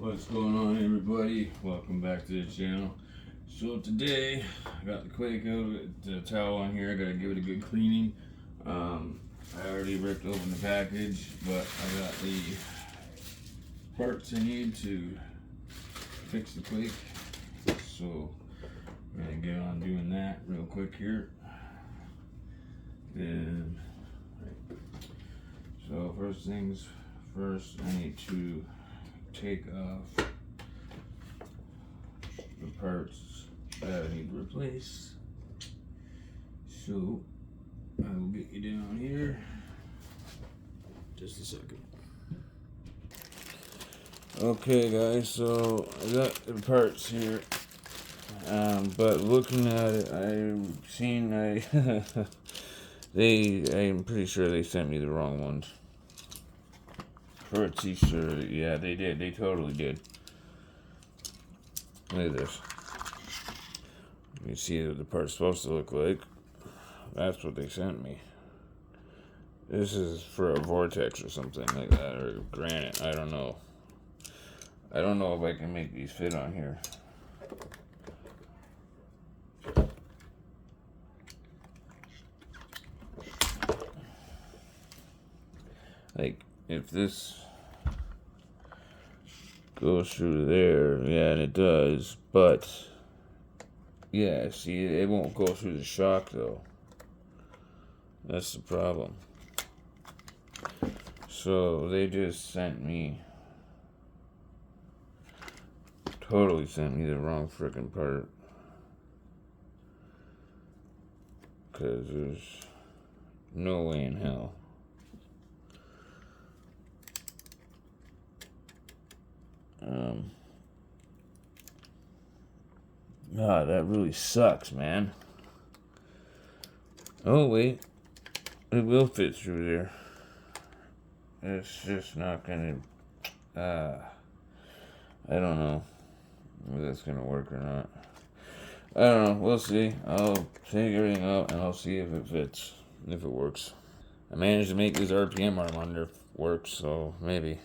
What's going on, everybody? Welcome back to the channel. So today I got the quake out, the towel on here. I gotta give it a good cleaning. I already ripped open the package, but I got the parts I need to fix the quake. So I'm gonna get on doing that real quick here. And so first things first, I need to take off the parts that I need to replace. So I will get you down here. Just a second. Okay, guys, so I got the parts here. But looking at it, I'm pretty sure they sent me the wrong ones. For a t-shirt, yeah, they did. They totally did. Look at this. You see what the part's supposed to look like. That's what they sent me. This is for a vortex or something like that, or granite. I don't know. I don't know if I can make these fit on here. Like, if this goes through there, yeah, and it does, but yeah, see, it won't go through the shock though. That's the problem. So they just totally sent me the wrong freaking part. Because there's no way in hell. God, that really sucks, man. Oh, wait. It will fit through there. It's just not gonna... I don't know if that's gonna work or not. I don't know. We'll see. I'll take everything out and I'll see if it fits. If it works. I managed to make this RPM arm under work, so maybe.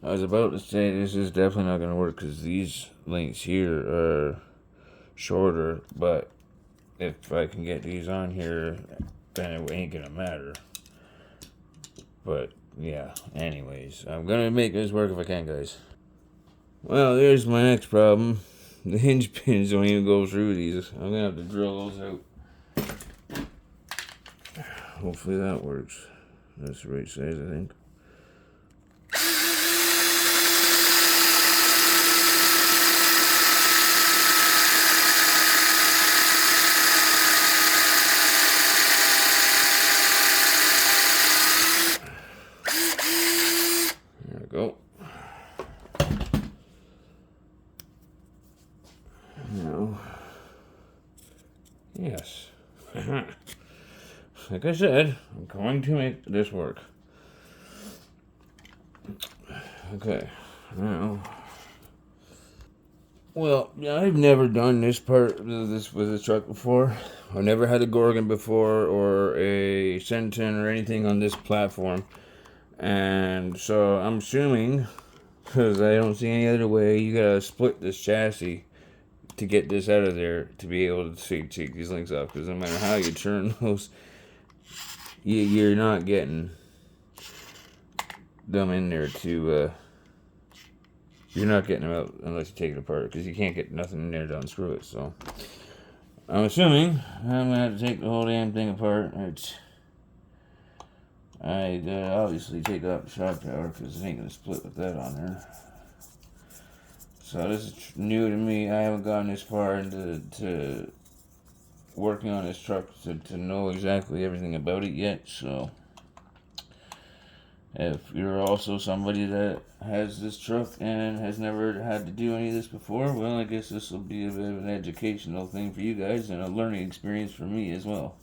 I was about to say this is definitely not gonna work because these links here are shorter, but if I can get these on here, then it ain't gonna matter. But yeah, anyways, I'm gonna make this work if I can, guys. Well, there's my next problem. The hinge pins don't even go through these. I'm gonna have to drill those out. Hopefully that works. That's the right size, I think. There we go. Now, yes. Like I said, I'm going to make this work. Okay, now. Well, yeah, I've never done this part of this with a truck before. I've never had a Gorgon before or a Centon or anything on this platform. And so I'm assuming, because I don't see any other way, you gotta split this chassis to get this out of there to be able to take these links off. Because no matter how you turn those, you're not getting them in there to, you're not getting them out unless you take it apart. Because you can't get nothing in there to unscrew it. So I'm assuming I'm gonna have to take the whole damn thing apart. I gotta obviously take out the shock tower because it ain't gonna split with that on there. So this is new to me. I haven't gotten this far into working on this truck to know exactly everything about it yet. So if you're also somebody that has this truck and has never had to do any of this before, well, I guess this will be a bit of an educational thing for you guys and a learning experience for me as well.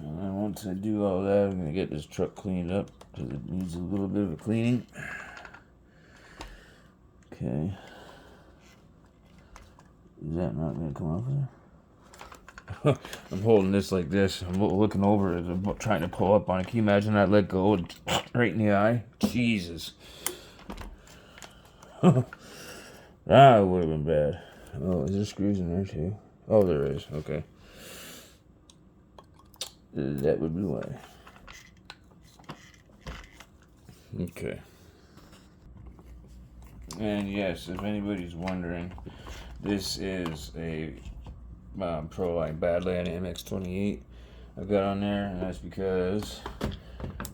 And once I do all that, I'm going to get this truck cleaned up because it needs a little bit of a cleaning. Okay. Is that not going to come off there? I'm holding this like this. I'm looking over it. I'm trying to pull up on it. Can you imagine that let go right in the eye? Jesus. That would have been bad. Oh, is there screws in there too? Oh, there is. Okay. That would be why. Okay. And yes, if anybody's wondering, this is a Proline Badland MX-28 I've got on there, and that's because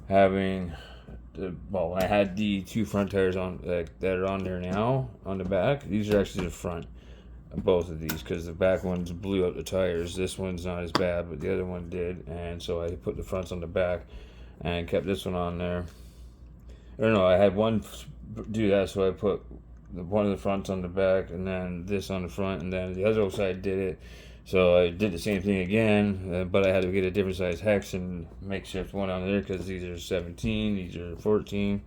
having when I had the two front tires on that are on there now on the back, these are actually the front of both of these, because the back ones blew up the tires. This one's not as bad, but the other one did, and so I put the fronts on the back and kept this one on there. Or no, I had one do that, so I put one of the fronts on the back and then this on the front, and then the other side did it. So I did the same thing again, but I had to get a different size hex and makeshift one on there because these are 17, these are 14.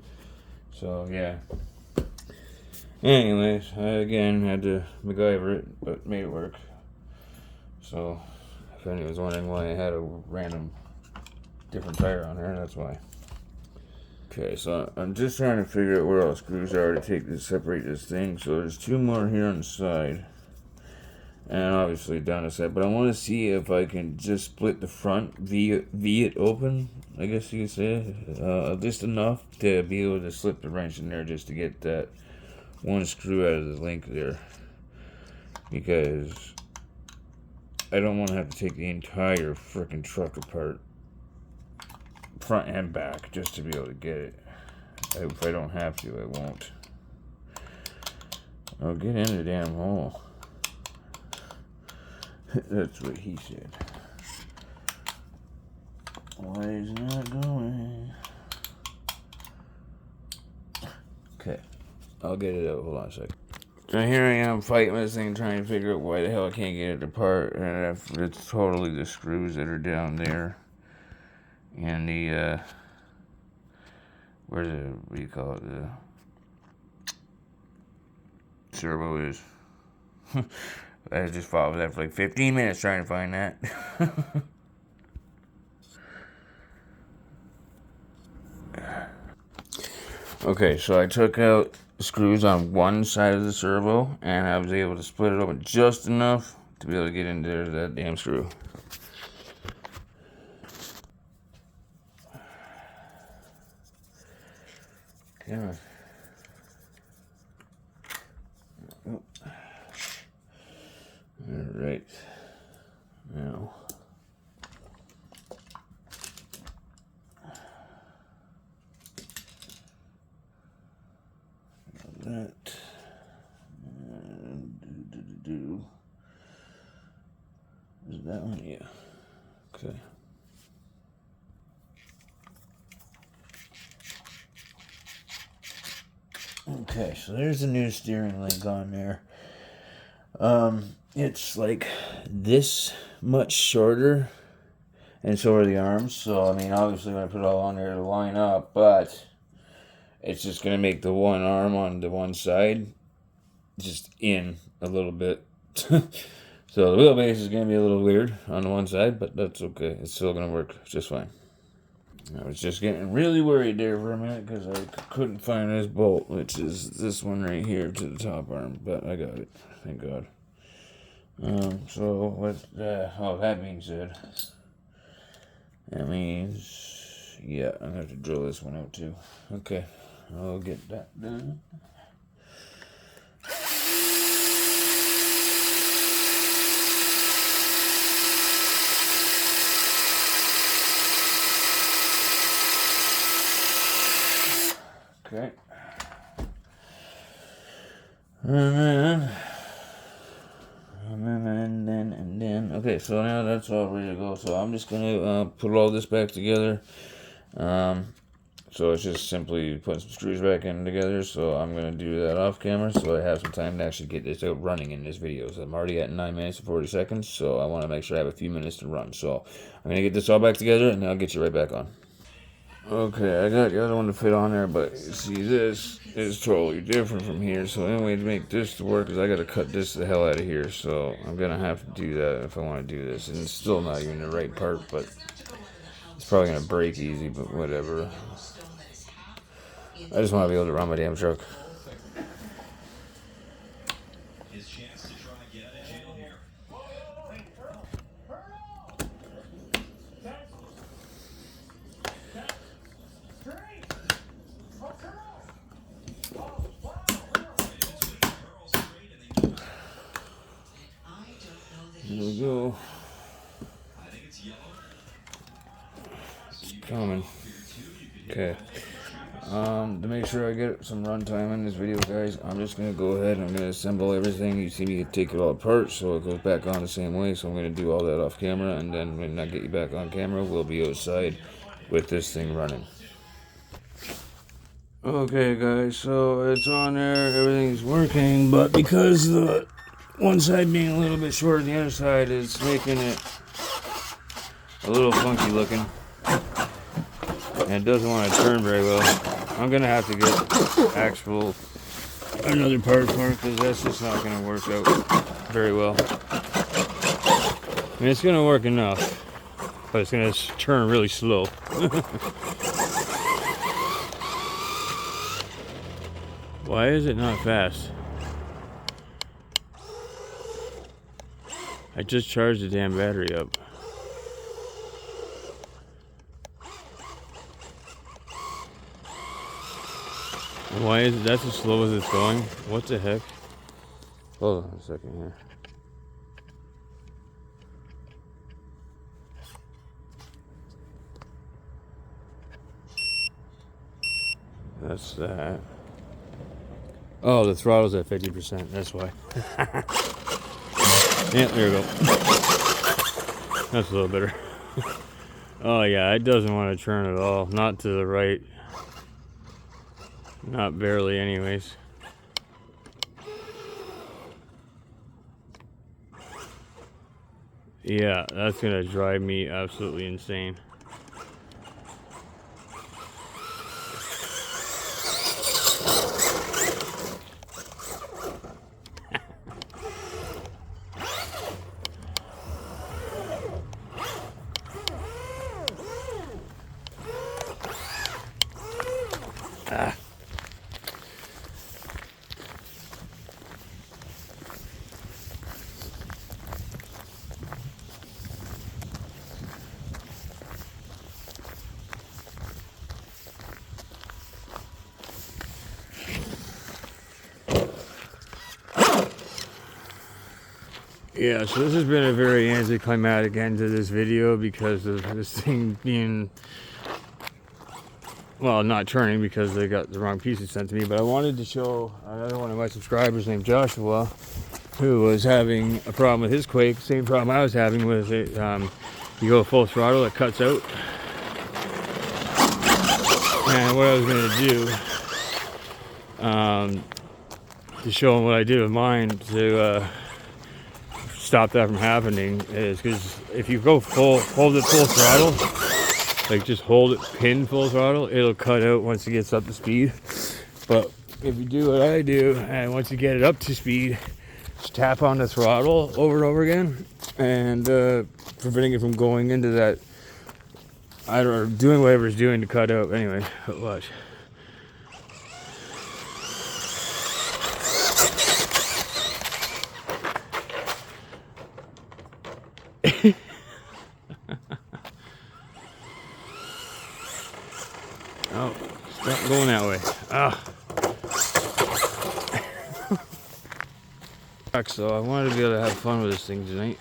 So yeah. Anyways, I again had to MacGyver it, but made it work. So if anyone's wondering why I had a random different tire on here, that's why. Okay, so I'm just trying to figure out where all the screws are to separate this thing. So there's two more here on the side, and obviously down the side. But I want to see if I can just split the front, V it open, I guess you could say, just enough to be able to slip the wrench in there just to get that one screw out of the link there. Because I don't want to have to take the entire freaking truck apart, front and back, just to be able to get it. If I don't have to, I won't. Oh, get in the damn hole. That's what he said. Why is it not going? Okay, I'll get it out. Hold on a second. So here I am fighting this thing, trying to figure out why the hell I can't get it apart, and it's totally the screws that are down there. And the, what do you call it, the servo is. I just fought with that for like 15 minutes trying to find that. Okay, so I took out the screws on one side of the servo, and I was able to split it open just enough to be able to get into that damn screw. Come on. Oh. All right. Now. That. And is that one? Yeah. Okay. Okay, so there's the new steering link on there. It's like this much shorter, and so are the arms. So I mean, obviously, when I put it all on there, it'll line up, but it's just gonna make the one arm on the one side just in a little bit. So the wheelbase is gonna be a little weird on the one side, but that's okay. It's still gonna work just fine. I was just getting really worried there for a minute because I couldn't find this bolt, which is this one right here to the top arm, but I got it, thank God. So with that being said, that means, yeah, I'm gonna have to drill this one out too. Okay, I'll get that done. Okay. And then, okay, so now that's all ready to go. So I'm just gonna put all this back together. So it's just simply putting some screws back in together. So I'm gonna do that off camera, so I have some time to actually get this out running in this video. So I'm already at 9 minutes and 40 seconds, so I want to make sure I have a few minutes to run. So I'm gonna get this all back together, and I'll get you right back on. Okay, I got the other one to fit on there, but you see, this is totally different from here. So anyway, to make this to work, is I got to cut this the hell out of here. So I'm gonna have to do that if I want to do this. And it's still not even the right part, but it's probably gonna break easy. But whatever. I just want to be able to run my damn truck. Here we go. It's coming. Okay. To make sure I get some runtime in this video, guys, I'm just gonna go ahead and I'm gonna assemble everything. You see me take it all apart so it goes back on the same way. So I'm gonna do all that off camera, and then when I get you back on camera, we'll be outside with this thing running. Okay, guys, so it's on there, everything's working, but because the one side being a little bit shorter than the other side, it's making it a little funky looking, and it doesn't want to turn very well. I'm gonna have to get another part for it, because that's just not gonna work out very well. I mean, it's gonna work enough, but it's gonna turn really slow. Why is it not fast? I just charged the damn battery up. Why is it that's as slow as it's going? What the heck? Hold on a second here. That's that. Oh, the throttle's at 50%. That's why. Yeah, there we go. That's a little better. Oh yeah, it doesn't want to turn at all. Not to the right. Not barely, anyways. Yeah, that's gonna drive me absolutely insane. Ah. Yeah, so this has been a very anticlimactic end to this video because of this thing being, well, not turning because they got the wrong pieces sent to me. But I wanted to show another one of my subscribers named Joshua, who was having a problem with his Quake. Same problem I was having with it. You go full throttle, it cuts out. And what I was going to do, to show him what I did with mine to stop that from happening, is because if you go hold it full throttle, like just hold it pinned full throttle, it'll cut out once it gets up to speed. But if you do what I do, and once you get it up to speed, just tap on the throttle over and over again, and preventing it from going into that, I don't know, doing whatever it's doing to cut out. Anyway, watch. Oh, stop going that way. Ah. So I wanted to be able to have fun with this thing tonight.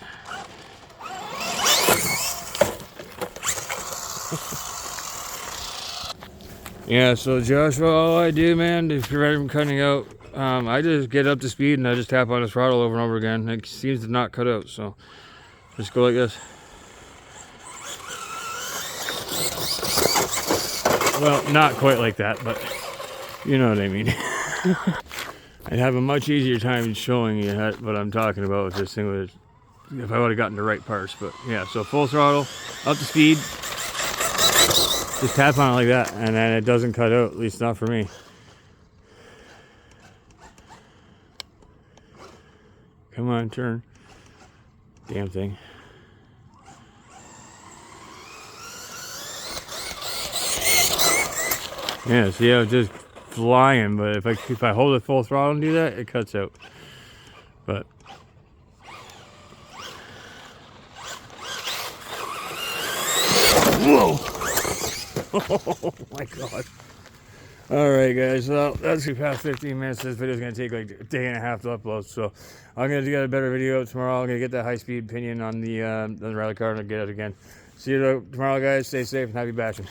Yeah, so Joshua, all I do, man, to prevent it from cutting out, I just get up to speed and I just tap on the throttle over and over again. It seems to not cut out, so just go like this. Well, not quite like that, but you know what I mean. I'd have a much easier time showing you what I'm talking about with this thing if I would have gotten the right parts. But yeah, so full throttle, up to speed. Just tap on it like that, and then it doesn't cut out, at least not for me. Come on, turn. Damn thing. Yeah, see how it's just flying, but if I hold it full throttle and do that, it cuts out. But whoa! Oh my god. Alright guys, well that's past 15 minutes. This video is going to take like a day and a half to upload, so I'm going to get a better video tomorrow. I'm going to get that high-speed pinion on the rally car and get it again. See you tomorrow guys, stay safe and happy bashing.